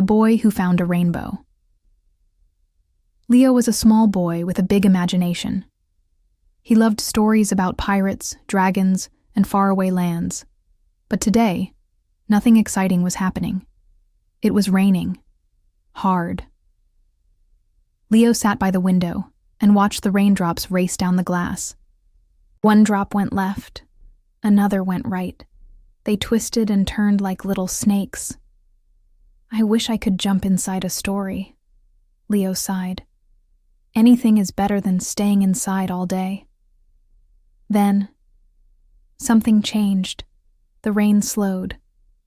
The Boy Who Found a Rainbow. Leo was a small boy with a big imagination. He loved stories about pirates, dragons, and faraway lands. But today, nothing exciting was happening. It was raining. Hard. Leo sat by the window and watched the raindrops race down the glass. One drop went left, another went right. They twisted and turned like little snakes. I wish I could jump inside a story, Leo sighed. Anything is better than staying inside all day. Then, something changed. The rain slowed.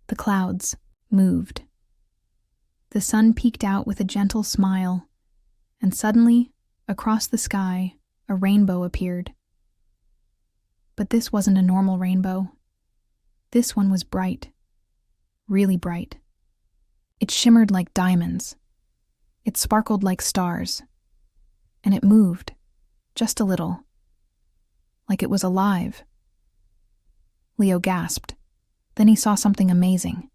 The clouds moved. The sun peeked out with a gentle smile, and suddenly, across the sky, a rainbow appeared. But this wasn't a normal rainbow. This one was bright. Really bright. It shimmered like diamonds. It sparkled like stars. And it moved, just a little, like it was alive. Leo gasped. Then he saw something amazing.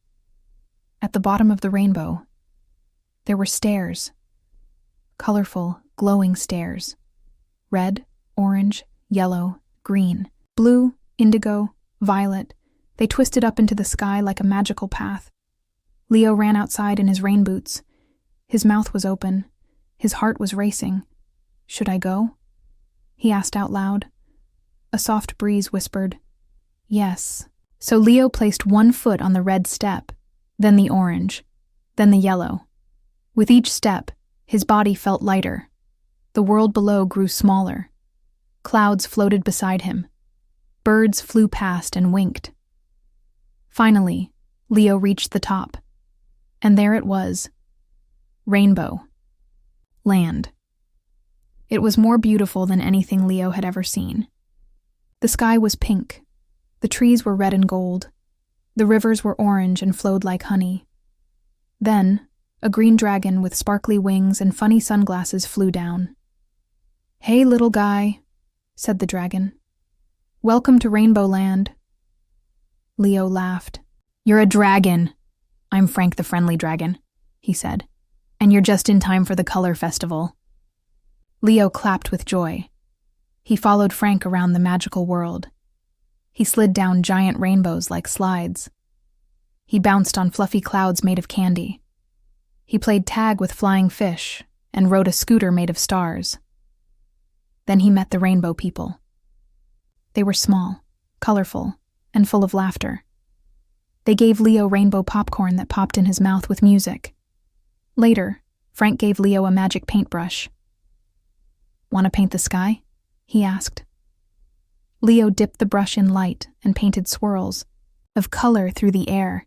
At the bottom of the rainbow, there were stairs. Colorful, glowing stairs. Red, orange, yellow, green, blue, indigo, violet. They twisted up into the sky like a magical path. Leo ran outside in his rain boots. His mouth was open. His heart was racing. Should I go? He asked out loud. A soft breeze whispered, yes. So Leo placed one foot on the red step, then the orange, then the yellow. With each step, his body felt lighter. The world below grew smaller. Clouds floated beside him. Birds flew past and winked. Finally, Leo reached the top. And there it was. Rainbow. Land. It was more beautiful than anything Leo had ever seen. The sky was pink. The trees were red and gold. The rivers were orange and flowed like honey. Then, a green dragon with sparkly wings and funny sunglasses flew down. Hey, little guy, said the dragon. Welcome to Rainbow Land. Leo laughed. You're a dragon. I'm Frank the Friendly Dragon, he said. And you're just in time for the color festival. Leo clapped with joy. He followed Frank around the magical world. He slid down giant rainbows like slides. He bounced on fluffy clouds made of candy. He played tag with flying fish and rode a scooter made of stars. Then he met the rainbow people. They were small, colorful, and full of laughter. They gave Leo rainbow popcorn that popped in his mouth with music. Later, Frank gave Leo a magic paintbrush. Want to paint the sky? He asked. Leo dipped the brush in light and painted swirls of color through the air.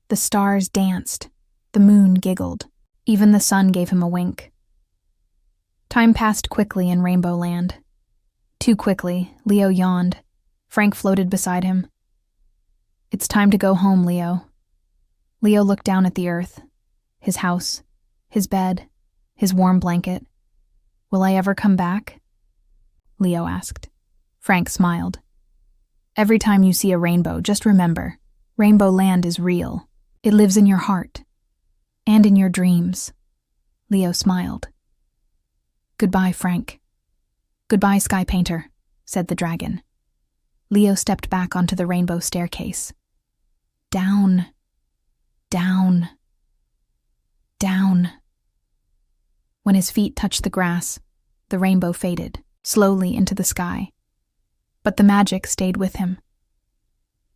The stars danced. The moon giggled. Even the sun gave him a wink. Time passed quickly in Rainbow Land. Too quickly, Leo yawned. Frank floated beside him. It's time to go home, Leo. Leo looked down at the earth. His house, his bed, his warm blanket. Will I ever come back? Leo asked. Frank smiled. Every time you see a rainbow, just remember, Rainbow Land is real. It lives in your heart. And in your dreams. Leo smiled. Goodbye, Frank. Goodbye, Sky Painter, said the dragon. Leo stepped back onto the rainbow staircase. Down, down, down. When his feet touched the grass, the rainbow faded, slowly into the sky. But the magic stayed with him.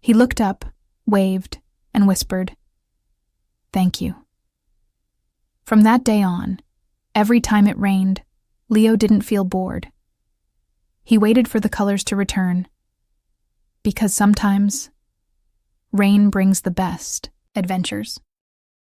He looked up, waved, and whispered, Thank you. From that day on, every time it rained, Leo didn't feel bored. He waited for the colors to return, because sometimes rain brings the best adventures.